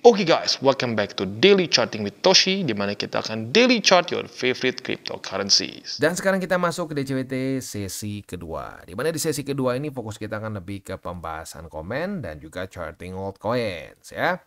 Oke guys, welcome back to Daily Charting with Toshi, di mana kita akan daily chart your favorite cryptocurrencies. Dan sekarang kita masuk ke DCWT sesi kedua. Di mana di sesi kedua ini fokus kita akan lebih ke pembahasan komen dan juga charting altcoins ya.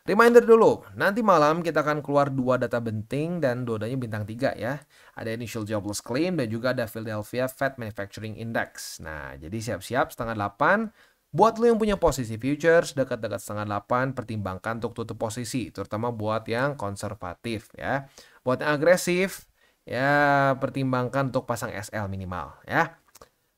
Reminder dulu, nanti malam kita akan keluar dua data penting dan dua-duanya bintang 3 ya. Ada initial jobless claim dan juga ada Philadelphia Fed Manufacturing Index. Nah, jadi siap-siap setengah 8. Buat lo yang punya posisi futures, dekat-dekat setengah 8, pertimbangkan untuk tutup posisi. Terutama buat yang konservatif ya. Buat yang agresif, ya pertimbangkan untuk pasang SL minimal ya.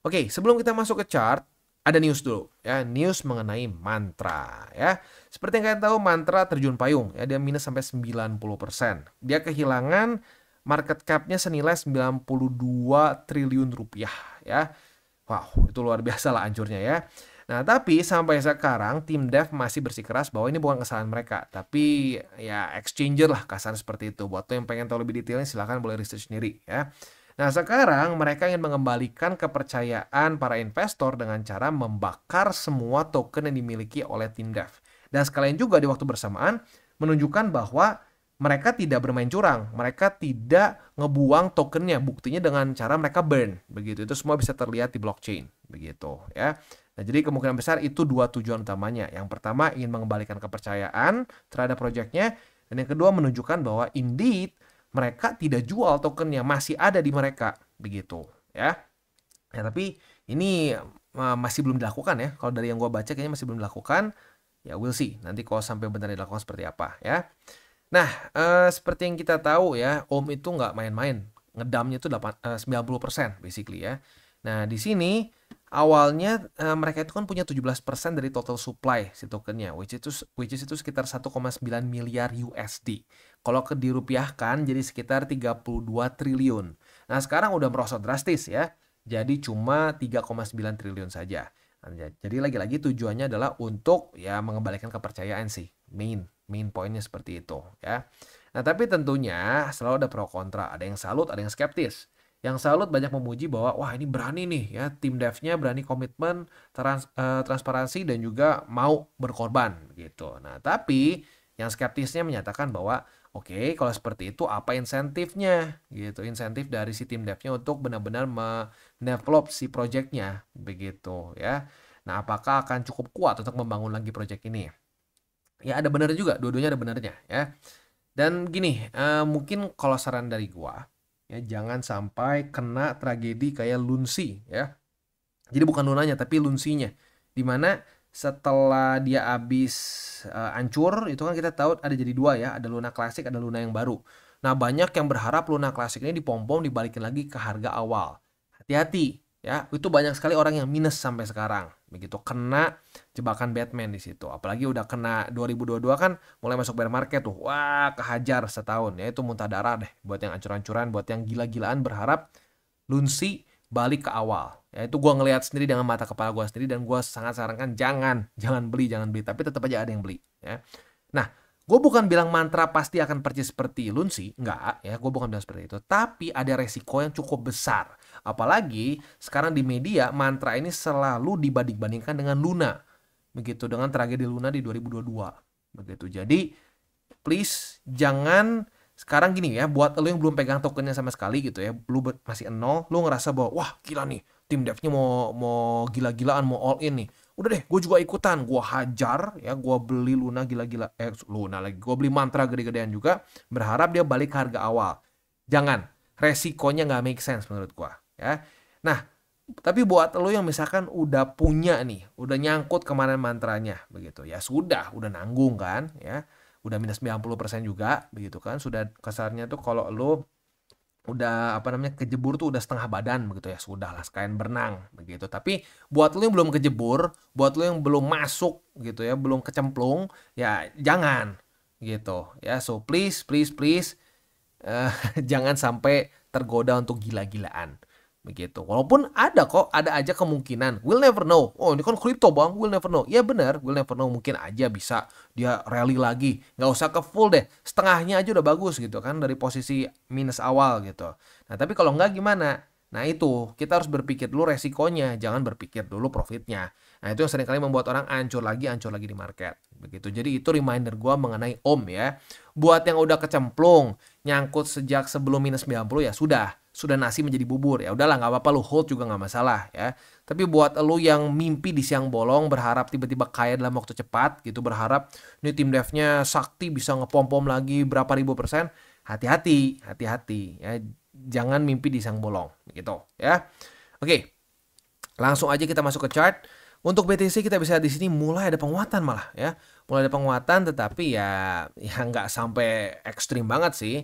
Oke, sebelum kita masuk ke chart, ada news dulu ya. News mengenai Mantra ya. Seperti yang kalian tahu, Mantra terjun payung ya. Dia minus sampai 90%. Dia kehilangan market cap-nya senilai 92 triliun rupiah ya. Wow, itu luar biasa lah hancurnya ya. Nah, tapi sampai sekarang tim dev masih bersikeras bahwa ini bukan kesalahan mereka, tapi ya exchanger lah kasar seperti itu. Buat lo yang pengen tahu lebih detailnya silahkan boleh research sendiri ya. Nah, sekarang mereka ingin mengembalikan kepercayaan para investor dengan cara membakar semua token yang dimiliki oleh tim dev. Dan sekalian juga di waktu bersamaan menunjukkan bahwa mereka tidak bermain curang, mereka tidak ngebuang tokennya, buktinya dengan cara mereka burn, begitu. Itu semua bisa terlihat di blockchain, begitu ya. Nah, jadi kemungkinan besar itu dua tujuan utamanya. Yang pertama ingin mengembalikan kepercayaan terhadap proyeknya, dan yang kedua menunjukkan bahwa indeed mereka tidak jual token yang masih ada di mereka, begitu ya. Ya, tapi ini masih belum dilakukan ya. Kalau dari yang gua baca kayaknya masih belum dilakukan. Ya we'll see. Nanti kalau sampai benar dilakukan seperti apa ya. Nah, seperti yang kita tahu ya, Om itu nggak main-main. Ngedamnya itu 90% basically ya. Nah, di sini awalnya mereka itu kan punya 17% dari total supply si tokennya, which is itu sekitar 1,9 miliar USD. Kalau dirupiahkan jadi sekitar 32 triliun. Nah, sekarang udah merosot drastis ya. Jadi cuma 3,9 triliun saja. Nah, jadi lagi-lagi tujuannya adalah untuk ya mengembalikan kepercayaan sih. Main poinnya seperti itu ya. Nah, tapi tentunya selalu ada pro kontra, ada yang salut, ada yang skeptis. Yang salut banyak memuji bahwa wah ini berani nih ya, tim devnya berani komitmen, transparansi dan juga mau berkorban gitu. Nah, tapi yang skeptisnya menyatakan bahwa oke, kalau seperti itu apa insentifnya gitu. Insentif dari si tim devnya untuk benar-benar mendevelop si projectnya begitu ya. Nah, apakah akan cukup kuat untuk membangun lagi project ini? Ya ada benernya juga, dua-duanya ada benernya ya. Dan gini, mungkin kalau saran dari gua, ya jangan sampai kena tragedi kayak Lunsi ya. Jadi bukan lunanya tapi Lunsinya. Dimana setelah dia habis hancur, itu kan kita tahu ada jadi dua ya, ada Luna klasik, ada Luna yang baru. Nah, banyak yang berharap Luna klasik ini dipom-pom dibalikin lagi ke harga awal. Hati-hati ya, itu banyak sekali orang yang minus sampai sekarang. Begitu kena jebakan Batman di situ. Apalagi udah kena 2022 kan mulai masuk bear market tuh. Wah, kehajar setahun ya, itu muntah darah deh buat yang ancur-ancuran, buat yang gila-gilaan berharap Lunsi balik ke awal. Ya itu gue ngelihat sendiri dengan mata kepala gue sendiri dan gue sangat sarankan jangan beli, tapi tetap aja ada yang beli ya. Nah, gue bukan bilang Mantra pasti akan persis seperti Lunsi, enggak ya, gue bukan bilang seperti itu, tapi ada resiko yang cukup besar. Apalagi sekarang di media Mantra ini selalu dibanding-bandingkan dengan Luna. Begitu, dengan tragedi Luna di 2022. Begitu. Jadi please jangan sekarang gini ya, buat lo yang belum pegang tokennya sama sekali gitu ya, lu masih nol, lu ngerasa bahwa wah gila nih, tim devnya mau gila-gilaan, mau all in nih. Udah deh, gue juga ikutan, gue hajar ya, gue beli Luna gila-gila, Luna lagi, gue beli Mantra gede-gedean juga, berharap dia balik ke harga awal. Jangan, resikonya nggak make sense menurut gue ya. Nah, tapi buat lo yang misalkan udah punya nih, udah nyangkut kemarin Mantranya begitu ya, udah nanggung kan ya, udah minus 90% juga begitu kan, sudah kasarnya tuh kalau lo udah kejebur tuh udah setengah badan begitu ya, sudah lah sekalian berenang begitu. Tapi buat lo yang belum kejebur, buat lo yang belum masuk gitu ya, belum kecemplung ya, jangan gitu ya. So please jangan sampai tergoda untuk gila-gilaan begitu. Walaupun ada aja kemungkinan, we'll never know. Oh ini kan kripto bang, we'll never know. Ya benar, we'll never know, mungkin aja bisa dia rally lagi. Nggak usah ke full deh, setengahnya aja udah bagus gitu kan dari posisi minus awal gitu. Nah tapi kalau nggak gimana? Nah itu, kita harus berpikir dulu resikonya, jangan berpikir dulu profitnya. Nah itu yang seringkali membuat orang ancur lagi di market. Begitu. Jadi itu reminder gua mengenai Om ya. Buat yang udah kecemplung, nyangkut sejak sebelum minus 90 ya sudah nasi menjadi bubur. Ya udahlah nggak apa-apa, lu hold juga nggak masalah ya. Tapi buat lu yang mimpi di siang bolong, berharap tiba-tiba kaya dalam waktu cepat gitu, berharap ini tim devnya sakti bisa ngepom-pom lagi berapa ribu persen, hati-hati ya. Jangan mimpi di siang bolong gitu ya. Oke. Langsung aja kita masuk ke chart. Untuk BTC kita bisa di sini mulai ada penguatan malah ya. Mulai ada penguatan tetapi ya nggak sampai ekstrim banget sih.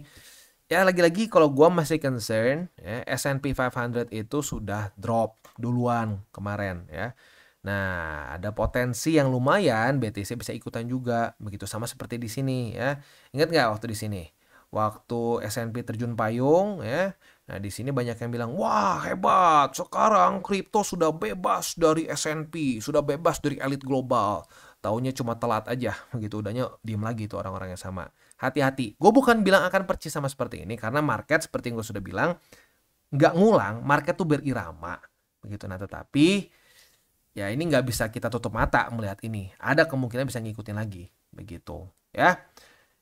Ya lagi-lagi kalau gua masih concern ya, S&P 500 itu sudah drop duluan kemarin ya. Nah, ada potensi yang lumayan BTC bisa ikutan juga. Begitu sama seperti di sini ya. Ingat nggak waktu di sini? Waktu S&P terjun payung ya. Nah, di sini banyak yang bilang, "Wah, hebat. Sekarang kripto sudah bebas dari S&P, sudah bebas dari elit global." Taunya cuma telat aja begitu, udahnya diem lagi tuh orang-orang yang sama. Hati-hati. Gue bukan bilang akan percis sama seperti ini karena market seperti yang gue sudah bilang nggak ngulang, market tuh berirama begitu. Nah, tetapi ya ini nggak bisa kita tutup mata melihat ini. Ada kemungkinan bisa ngikutin lagi begitu ya.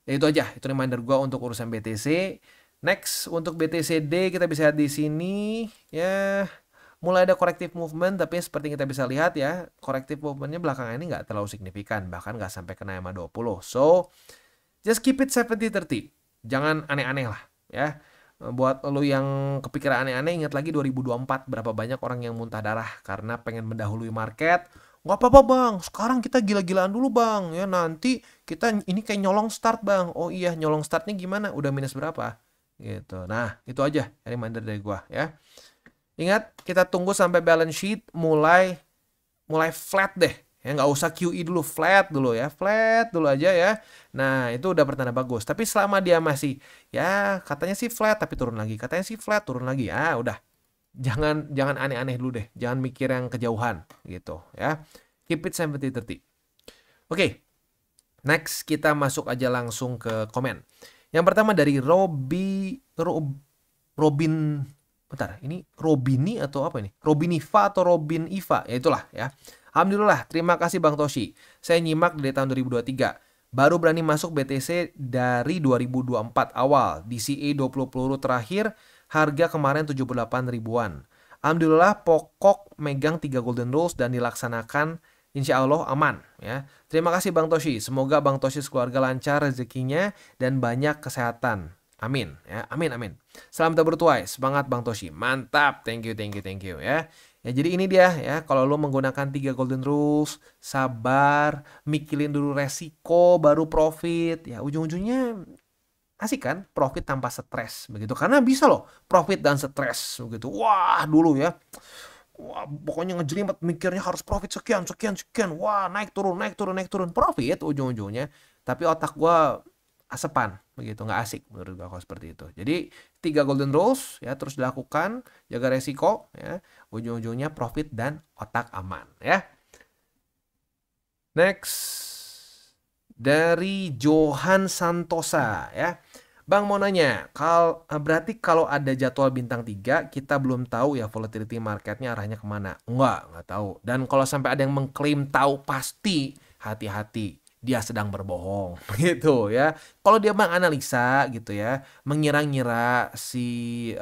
Ya itu aja, itu reminder gua untuk urusan BTC. Next untuk BTCD kita bisa lihat di sini ya mulai ada corrective movement, tapi seperti kita bisa lihat ya corrective movementnya belakangan ini nggak terlalu signifikan, bahkan nggak sampai kena EMA 20. So just keep it 70-30, jangan aneh-aneh lah ya. Buat lo yang kepikiran aneh-aneh, ingat lagi 2024 berapa banyak orang yang muntah darah karena pengen mendahului market. Nggak apa-apa bang, sekarang kita gila-gilaan dulu bang ya, nanti kita ini kayak nyolong start bang. Oh iya, nyolong startnya gimana, udah minus berapa gitu. Nah itu aja reminder dari gua ya. Ingat, kita tunggu sampai balance sheet mulai flat deh ya, nggak usah QE dulu, flat dulu ya, flat dulu aja ya. Nah itu udah pertanda bagus, tapi selama dia masih ya katanya sih flat tapi turun lagi, katanya sih flat turun lagi, udah jangan aneh-aneh dulu deh, jangan mikir yang kejauhan gitu ya. Keep it 70-30. Oke. Next kita masuk aja langsung ke komen. Yang pertama dari Robin, bentar, ini Robini atau apa ini? Robiniva atau Robin Iva, ya itulah ya. Alhamdulillah, terima kasih Bang Toshi. Saya nyimak dari tahun 2023. Baru berani masuk BTC dari 2024 awal. DCA 20 peluru terakhir, harga kemarin 78 ribuan. Alhamdulillah pokok megang 3 golden rules dan dilaksanakan, insya Allah aman ya. Terima kasih Bang Toshi. Semoga Bang Toshi keluarga lancar rezekinya dan banyak kesehatan. Amin ya. Amin. Salam tak bertuai. Semangat Bang Toshi. Mantap. Thank you ya. Ya jadi ini dia ya, kalau lo menggunakan 3 golden rules, sabar, mikirin dulu resiko baru profit. Ya ujung-ujungnya asik kan, profit tanpa stres begitu. Karena bisa loh profit dan stres begitu. Wah, dulu ya. Wah, pokoknya ngejelimet mikirnya harus profit sekian. Wah, naik turun profit ujung-ujungnya. Tapi otak gua asepan begitu, nggak asik menurut gua kalau seperti itu. Jadi 3 golden rules ya terus dilakukan, jaga resiko ya, ujung-ujungnya profit dan otak aman ya. Next dari Johan Santosa ya. Bang mau nanya, berarti kalau ada jadwal bintang 3 kita belum tahu ya volatility marketnya arahnya kemana? Nggak tahu. Dan kalau sampai ada yang mengklaim tahu pasti, hati-hati, dia sedang berbohong gitu ya. Kalau dia menganalisa gitu ya, mengira-ngira si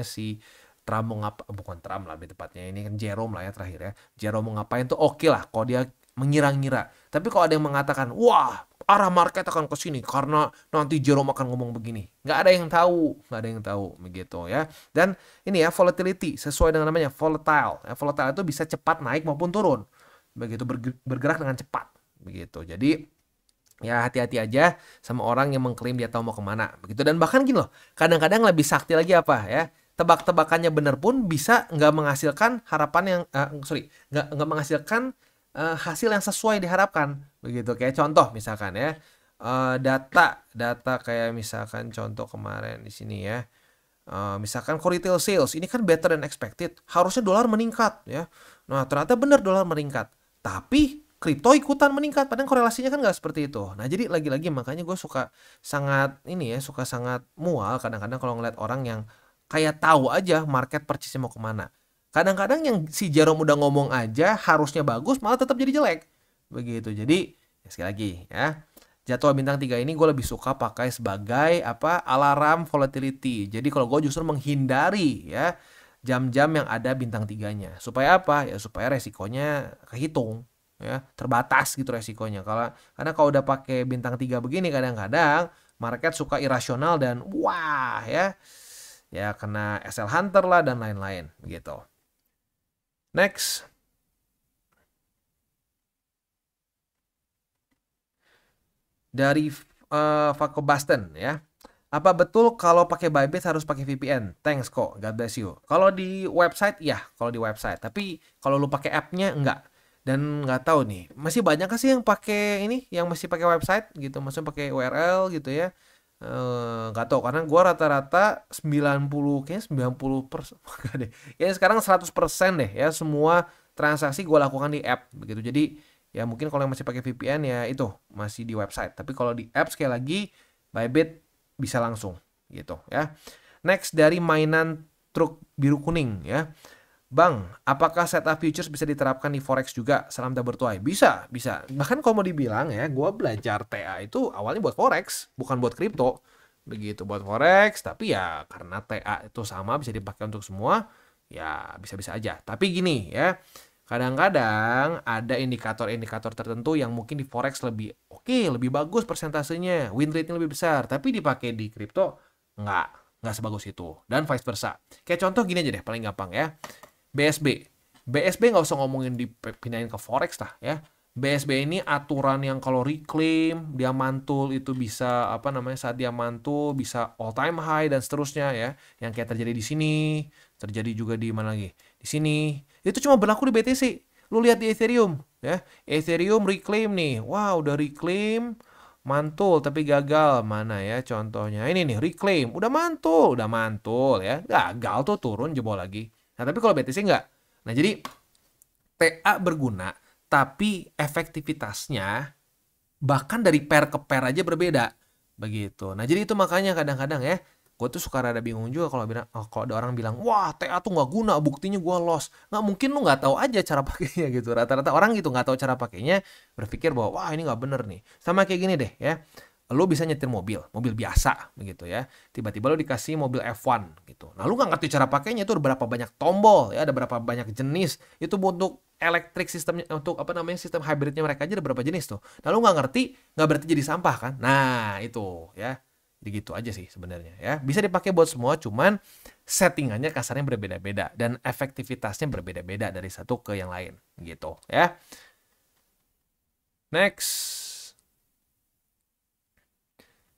si Trump mau bukan Trump lah lebih tepatnya, ini kan Jerome lah ya terakhir ya. Jerome mau ngapain tuh oke lah kalau dia mengira-ngira. Tapi kalau ada yang mengatakan, wah arah market akan ke sini karena nanti Jerome akan ngomong begini, nggak ada yang tahu begitu ya. Dan ini ya volatility sesuai dengan namanya volatile. Volatile itu bisa cepat naik maupun turun, begitu bergerak dengan cepat begitu. Jadi ya hati-hati aja sama orang yang mengklaim dia tahu mau kemana begitu. Dan bahkan gini loh, kadang-kadang lebih sakti lagi apa ya, tebak-tebakannya benar pun bisa nggak menghasilkan harapan yang nggak menghasilkan hasil yang sesuai diharapkan begitu. Kayak contoh misalkan ya, data kayak misalkan contoh kemarin di sini ya, misalkan core retail sales ini kan better than expected, harusnya dolar meningkat ya. Nah ternyata benar dolar meningkat, tapi kripto ikutan meningkat, padahal korelasinya kan nggak seperti itu. Nah jadi lagi-lagi makanya gue suka sangat mual kadang-kadang kalau ngeliat orang yang kayak tahu aja market purchase-nya mau kemana. Kadang-kadang yang si Jerome udah ngomong aja harusnya bagus, malah tetap jadi jelek. Begitu. Jadi, sekali lagi ya. Jadwal bintang 3 ini gue lebih suka pakai sebagai alarm volatility. Jadi kalau gue justru menghindari ya jam-jam yang ada bintang 3-nya. Supaya apa? Ya supaya resikonya kehitung ya, terbatas gitu resikonya. Karena kalau udah pakai bintang 3 begini kadang-kadang market suka irasional dan wah ya kena SL Hunter lah dan lain-lain gitu. Next. Dari Fako Basten ya. Apa betul kalau pakai Bybit harus pakai VPN? Thanks kok, God bless you. Kalau di website ya, kalau di website. Tapi kalau lu pakai app-nya enggak. Dan nggak tahu nih, masih banyak sih yang pakai ini, yang masih pakai website gitu, maksudnya pakai URL gitu ya. Nggak tahu karena gua rata-rata 90 kayaknya 90% enggak deh. Ya sekarang 100% deh ya semua transaksi gua lakukan di app begitu. Jadi ya mungkin kalau yang masih pakai VPN ya itu masih di website. Tapi kalau di app sekali lagi Bybit bisa langsung gitu ya. Next dari mainan truk biru kuning ya. Bang, apakah setup futures bisa diterapkan di forex juga? Salam tak bertuai. Bisa, bisa. Bahkan kalau mau dibilang ya, gue belajar TA itu awalnya buat forex, bukan buat kripto. Begitu buat forex, tapi ya karena TA itu sama bisa dipakai untuk semua, ya bisa-bisa aja. Tapi gini ya, kadang-kadang ada indikator-indikator tertentu yang mungkin di forex lebih oke, lebih bagus persentasenya, win rate-nya lebih besar, tapi dipakai di kripto nggak sebagus itu. Dan vice versa. Kayak contoh gini aja deh, paling gampang ya. BSB. BSB nggak usah ngomongin dipindahin ke forex lah ya. BSB ini aturan yang kalau reclaim, dia mantul itu bisa saat dia mantul bisa all time high dan seterusnya ya. Yang kayak terjadi di sini, terjadi juga di mana lagi? Di sini. Itu cuma berlaku di BTC. Lu lihat di Ethereum ya. Ethereum reclaim nih. Wah, udah reclaim mantul tapi gagal. Mana ya contohnya? Ini nih reclaim, udah mantul ya. Gagal tuh turun jebol lagi. Nah, tapi kalau BTC enggak. Nah, jadi TA berguna, tapi efektivitasnya bahkan dari pair ke pair aja berbeda. Begitu. Nah, jadi itu makanya kadang-kadang ya, gue tuh suka rada bingung juga kalau kalau ada orang bilang, wah TA tuh nggak guna, buktinya gue loss. Nggak mungkin lu nggak tahu aja cara pakainya gitu. Rata-rata orang gitu nggak tahu cara pakainya, berpikir bahwa wah ini nggak bener nih. Sama kayak gini deh ya. Lu bisa nyetir mobil biasa begitu ya. Tiba-tiba lu dikasih mobil F1 gitu. Nah, lu nggak ngerti cara pakainya itu ada berapa banyak tombol ya, ada berapa banyak jenis. Itu untuk elektrik sistemnya, untuk sistem hybridnya mereka aja ada berapa jenis tuh. Nah, lu nggak ngerti, nggak berarti jadi sampah kan? Nah, itu ya. Jadi gitu aja sih sebenarnya ya. Bisa dipakai buat semua, cuman settingannya kasarnya berbeda-beda dan efektivitasnya berbeda-beda dari satu ke yang lain gitu ya. Next.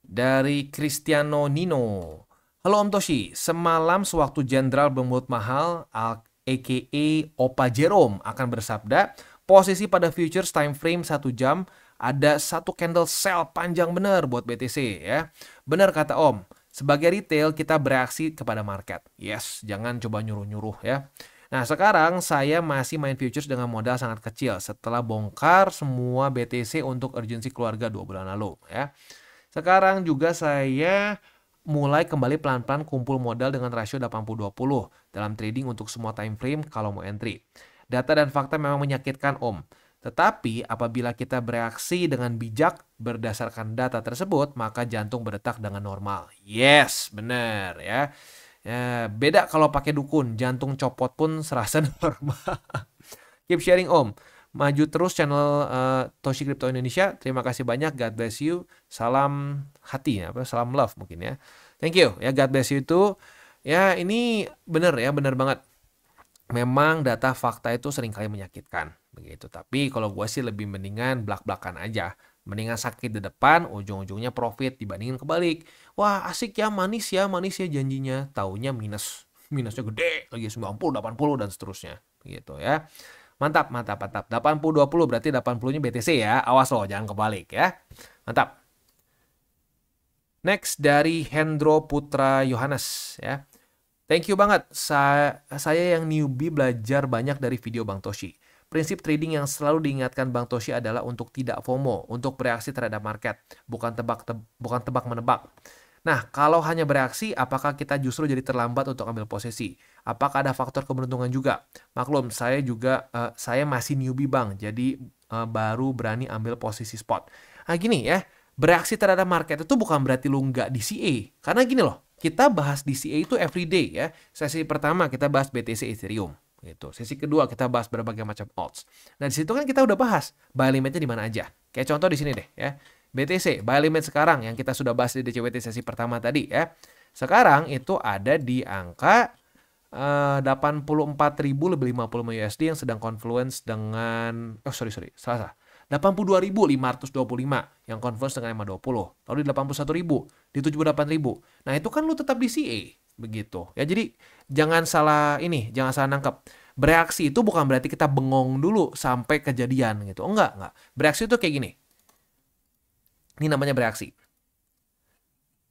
Dari Cristiano Nino. Halo Om Toshi, semalam sewaktu Jenderal bermulut mahal, aka Opa Jerome akan bersabda, posisi pada futures time frame 1 jam ada satu candle sell panjang bener buat BTC ya. Bener kata Om, sebagai retail kita bereaksi kepada market. Yes, jangan coba nyuruh-nyuruh ya. Nah, sekarang saya masih main futures dengan modal sangat kecil setelah bongkar semua BTC untuk urgensi keluarga 2 bulan lalu ya. Sekarang juga saya mulai kembali pelan-pelan kumpul modal dengan rasio 80-20 dalam trading untuk semua time frame kalau mau entry. Data dan fakta memang menyakitkan Om. Tetapi apabila kita bereaksi dengan bijak berdasarkan data tersebut, maka jantung berdetak dengan normal. Yes, benar ya. Ya, beda kalau pakai dukun, jantung copot pun serasa normal. Keep sharing Om. Maju terus channel Toshi Crypto Indonesia. Terima kasih banyak. God bless you. Salam hati salam love mungkin ya. Thank you. Ya, God bless you itu. Ya, ini benar ya, benar banget. Memang data fakta itu seringkali menyakitkan begitu. Tapi kalau gue sih lebih mendingan belak-belakan aja. Mendingan sakit di depan, ujung-ujungnya profit dibandingin kebalik. Wah, asik ya, manis ya janjinya. Taunya minus. Minusnya gede lagi 90, 80 dan seterusnya. Gitu ya. Mantap. 80-20 berarti 80-nya BTC ya. Awas loh, jangan kebalik ya. Mantap. Next dari Hendro Putra Yohanes ya. Thank you banget. Saya yang newbie belajar banyak dari video Bang Toshi. Prinsip trading yang selalu diingatkan Bang Toshi adalah untuk tidak FOMO, untuk bereaksi terhadap market, bukan tebak-menebak. Nah, kalau hanya bereaksi, apakah kita justru jadi terlambat untuk ambil posisi? Apakah ada faktor keberuntungan juga? Maklum, saya masih newbie bang, jadi baru berani ambil posisi spot. Nah gini ya, bereaksi terhadap market itu bukan berarti lu nggak DCA. Karena gini loh, kita bahas DCA itu everyday ya. Sesi pertama kita bahas BTC Ethereum. Gitu. Sesi kedua kita bahas berbagai macam odds. Nah di situ kan kita udah bahas buy limitnya di mana aja. Kayak contoh di sini deh ya. BTC buy limit sekarang yang kita sudah bahas di DCWT sesi pertama tadi ya. Sekarang itu ada di angka 84.000 lebih 50 USD yang sedang confluence dengan salah. 82.525 yang confluence dengan 520. Lalu di 81.000, di 78.000. Nah, itu kan lu tetap DCA begitu. Ya jadi jangan salah nangkep. Bereaksi itu bukan berarti kita bengong dulu sampai kejadian gitu. Enggak. Bereaksi itu kayak gini. Ini namanya bereaksi.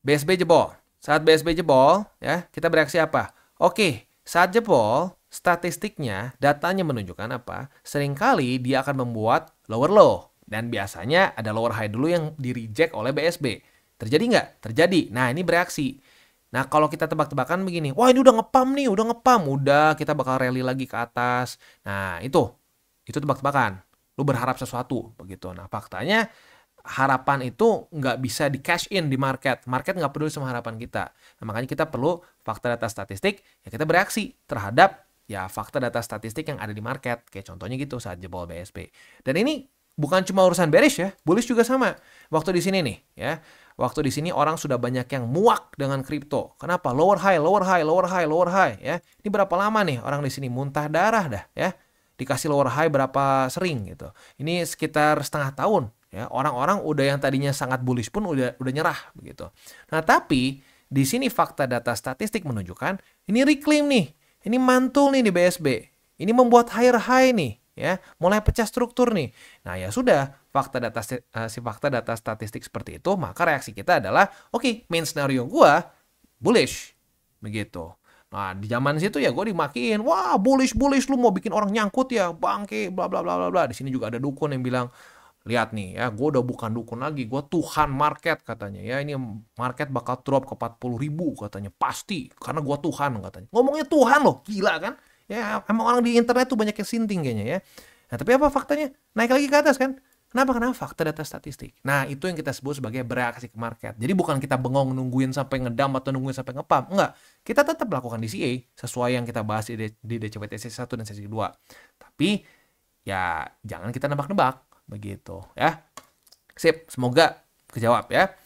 BSB jebol. Saat BSB jebol, ya, kita bereaksi apa? Oke, saat jebol, statistiknya, datanya menunjukkan apa? Seringkali dia akan membuat lower low. Dan biasanya ada lower high dulu yang di-reject oleh BSB. Terjadi nggak? Terjadi. Nah, ini bereaksi. Nah, kalau kita tebak-tebakan begini, wah ini udah ngepam, udah kita bakal rally lagi ke atas. Nah, itu tebak-tebakan. Lu berharap sesuatu, begitu. Nah, faktanya harapan itu nggak bisa di cash in di market. Market nggak peduli sama harapan kita. Nah, makanya kita perlu fakta data statistik, ya kita bereaksi terhadap ya fakta data statistik yang ada di market. Kayak contohnya gitu saat jebol BSB. Dan ini bukan cuma urusan bearish ya, bullish juga sama. Waktu di sini nih, ya. Waktu di sini orang sudah banyak yang muak dengan kripto. Kenapa? Lower high ya. Ini berapa lama nih orang di sini muntah darah dah ya. Dikasih lower high berapa sering gitu. Ini sekitar setengah tahun ya. Orang-orang udah yang tadinya sangat bullish pun udah nyerah begitu. Nah, tapi di sini fakta data statistik menunjukkan ini reclaim nih. Ini mantul nih di BSB. Ini membuat higher high nih. Ya, mulai pecah struktur nih. Nah, ya sudah, fakta data statistik seperti itu, maka reaksi kita adalah oke, main scenario gua bullish. Begitu. Nah, di zaman situ ya gue dimakiin, wah, bullish lu mau bikin orang nyangkut ya, bangke bla bla bla bla bla. Di sini juga ada dukun yang bilang, lihat nih ya, gue udah bukan dukun lagi, gue Tuhan market katanya ya. Ini market bakal drop ke 40.000 katanya, pasti karena gue Tuhan katanya. Ngomongnya Tuhan loh, gila kan? Ya, emang orang di internet tuh banyak yang sinting kayaknya ya. Nah, tapi apa faktanya? Naik lagi ke atas kan? Kenapa? Karena fakta data statistik. Nah, itu yang kita sebut sebagai bereaksi ke market. Jadi bukan kita bengong nungguin sampai ngedump atau nungguin sampai ngepump. Enggak. Kita tetap melakukan DCA sesuai yang kita bahas di DCWT sesi 1 dan sesi 2. Tapi ya jangan kita nebak-nebak. Begitu ya. Sip, semoga kejawab ya.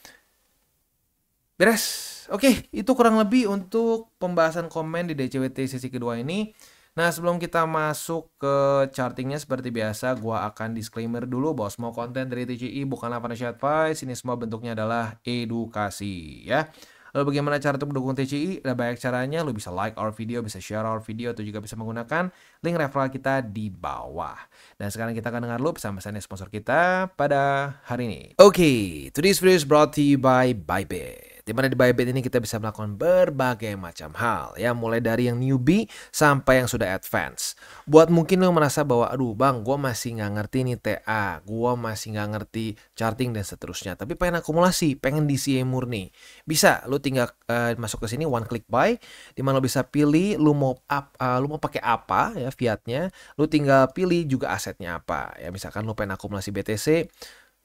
Beres. Oke, itu kurang lebih untuk pembahasan komen di DCWT sesi kedua ini. Nah, sebelum kita masuk ke chartingnya seperti biasa, gua akan disclaimer dulu bahwa semua konten dari TCI bukanlah financial advice. Ini semua bentuknya adalah edukasi ya. Lalu bagaimana cara untuk mendukung TCI? Ada banyak caranya. Lu bisa like our video, bisa share our video, atau juga bisa menggunakan link referral kita di bawah. Dan sekarang kita akan dengar lu pesan-pesan sponsor kita pada hari ini. Oke, today's video is brought to you by Bybit. Dimana di Bybit ini kita bisa melakukan berbagai macam hal ya, mulai dari yang newbie sampai yang sudah advance. Buat mungkin lo merasa bahwa aduh bang, gue masih nggak ngerti nih TA, gue masih nggak ngerti charting dan seterusnya, tapi pengen akumulasi, pengen DCA murni, bisa lo tinggal masuk ke sini one click buy, dimana lo bisa pilih lo mau pakai apa ya fiatnya, lo tinggal pilih juga asetnya apa ya. Misalkan lo pengen akumulasi BTC,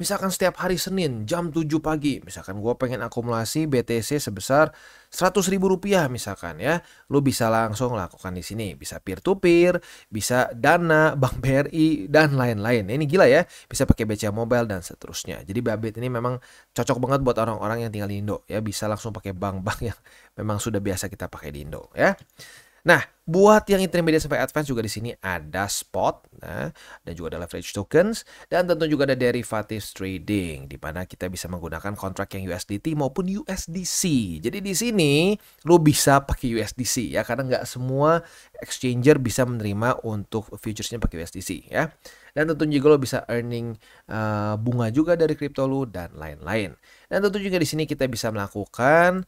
misalkan setiap hari Senin jam 7 pagi, misalkan gue pengen akumulasi BTC sebesar 100.000 rupiah misalkan ya, lu bisa langsung lakukan di sini. Bisa peer to peer, bisa Dana, Bank BRI dan lain-lain. Ini gila ya, bisa pakai BCA Mobile dan seterusnya. Jadi Bybit ini memang cocok banget buat orang-orang yang tinggal di Indo ya, bisa langsung pakai bank-bank yang memang sudah biasa kita pakai di Indo ya. Nah, buat yang intermediate sampai advance juga di sini ada spot, nah, dan juga ada leverage tokens, dan tentu juga ada derivatives trading, di mana kita bisa menggunakan kontrak yang USDT maupun USDC. Jadi di sini lo bisa pakai USDC ya, karena nggak semua exchanger bisa menerima untuk futuresnya pakai USDC ya. Dan tentu juga lo bisa earning bunga juga dari kripto lo dan lain-lain. Dan tentu juga di sini kita bisa melakukan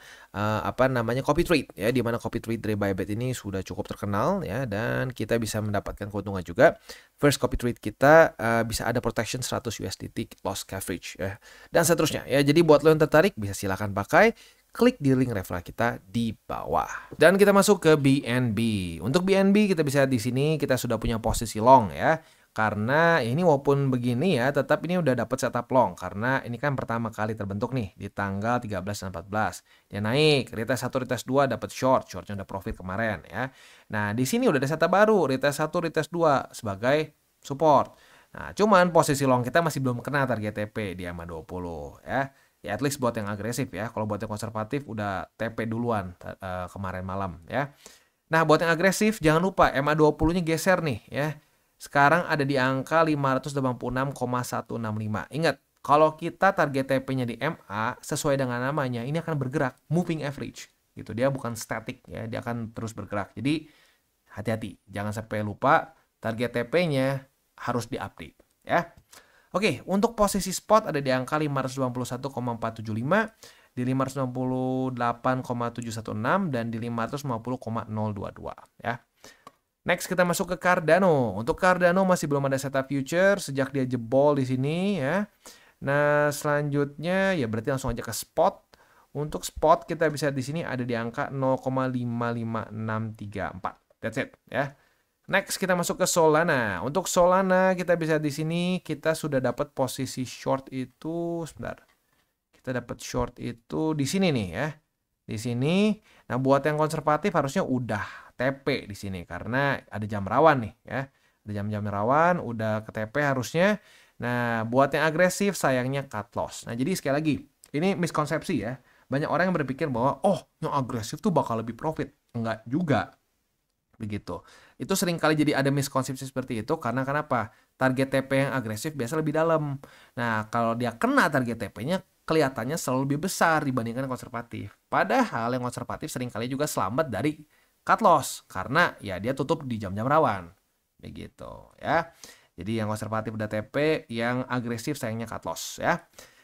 copy trade ya, di mana copy trade dari Bybit ini sudah cukup terkenal ya, dan kita bisa mendapatkan keuntungan juga. First copy trade kita bisa ada protection 100 USDT loss coverage ya, dan seterusnya ya. Jadi buat lo yang tertarik bisa silakan pakai. klik di link referral kita di bawah. Dan kita masuk ke BNB. Untuk BNB kita bisa di sini kita sudah punya posisi long ya. Karena ini walaupun begini ya, tetap ini udah dapat setup long. Karena ini kan pertama kali terbentuk nih di tanggal 13 dan 14. Dia naik, retest 1, retest 2 dapat shortnya udah profit kemarin ya. Nah, di sini udah ada setup baru, retest 1, retest 2 sebagai support. Nah, cuman posisi long kita masih belum kena target TP di EMA 20 ya. Ya at least buat yang agresif ya. Kalau buat yang konservatif udah TP duluan kemarin malam ya. Nah, buat yang agresif jangan lupa EMA 20-nya geser nih ya. Sekarang ada di angka 586,165. Ingat, kalau kita target TP-nya di MA sesuai dengan namanya, ini akan bergerak moving average gitu. Dia bukan static ya, dia akan terus bergerak. Jadi hati-hati, jangan sampai lupa target TP-nya harus diupdate ya. Oke, untuk posisi spot ada di angka 591,475, di 598,716 dan di 550,022 ya. Next kita masuk ke Cardano. Untuk Cardano masih belum ada setup future sejak dia jebol di sini ya. Nah, selanjutnya ya berarti langsung aja ke spot. Untuk spot kita bisa di sini ada di angka 0,55634. That's it ya. Next kita masuk ke Solana. Untuk Solana kita bisa di sini kita sudah dapat posisi short itu sebentar. Kita dapat short itu di sini nih ya. Di sini. Nah, buat yang konservatif harusnya udah TP di sini karena ada jam rawan nih ya. Ada jam-jam rawan, udah ke TP harusnya. Nah, buat yang agresif sayangnya cut loss. Nah, jadi sekali lagi, ini miskonsepsi ya. Banyak orang yang berpikir bahwa yang agresif tuh bakal lebih profit. Enggak juga. Begitu. Itu sering kali jadi ada miskonsepsi seperti itu karena kenapa? Target TP yang agresif biasa lebih dalam. Nah, kalau dia kena target TP-nya kelihatannya selalu lebih besar dibandingkan yang konservatif. Padahal yang konservatif seringkali juga selamat dari cut loss karena ya dia tutup di jam-jam rawan. Begitu ya. Jadi yang konservatif udah TP, yang agresif sayangnya cut loss ya.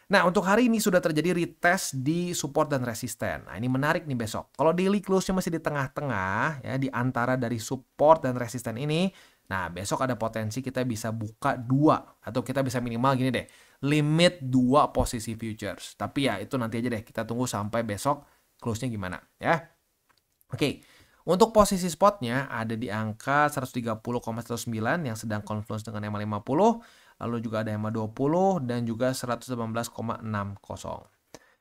Nah, untuk hari ini sudah terjadi retest di support dan resisten. Nah, ini menarik nih besok. Kalau daily close-nya masih di tengah-tengah ya di antara dari support dan resisten ini, nah besok ada potensi kita bisa buka 2 atau kita bisa minimal gini deh, limit 2 posisi futures. Tapi ya itu nanti aja deh, kita tunggu sampai besok close-nya gimana ya. Oke. Untuk posisi spotnya ada di angka 130,19 yang sedang confluence dengan EMA 50, lalu juga ada EMA 20 dan juga 118,60.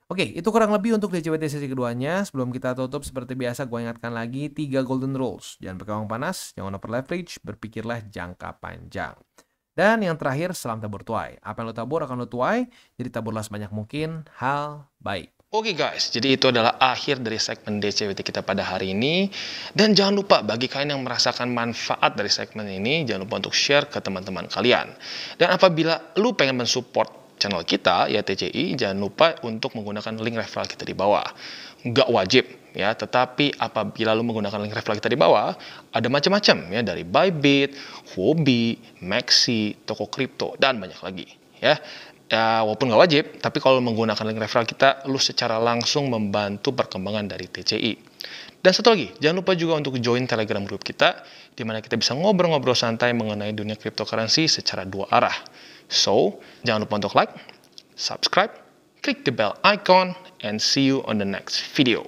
Oke, itu kurang lebih untuk DCWT sesi keduanya. Sebelum kita tutup seperti biasa gue ingatkan lagi 3 golden rules. Jangan pakai uang panas, jangan over leverage, berpikirlah jangka panjang. Dan yang terakhir, salam tabur tuai. Apa yang lo tabur akan lo tuai, jadi taburlah sebanyak mungkin hal baik. Oke guys, jadi itu adalah akhir dari segmen DCWT kita pada hari ini. Dan jangan lupa bagi kalian yang merasakan manfaat dari segmen ini, jangan lupa untuk share ke teman-teman kalian. Dan apabila lu pengen mensupport channel kita, ya TCI, jangan lupa untuk menggunakan link referral kita di bawah. Nggak wajib ya, tetapi apabila lu menggunakan link referral kita di bawah, ada macam-macam ya, dari Bybit, Huobi, Maxi, toko kripto, dan banyak lagi ya. Ya, walaupun nggak wajib, tapi kalau menggunakan link referral kita, lu secara langsung membantu perkembangan dari TCI. Dan satu lagi, jangan lupa juga untuk join Telegram group kita, di mana kita bisa ngobrol-ngobrol santai mengenai dunia cryptocurrency secara 2 arah. So, jangan lupa untuk like, subscribe, klik the bell icon, and see you on the next video.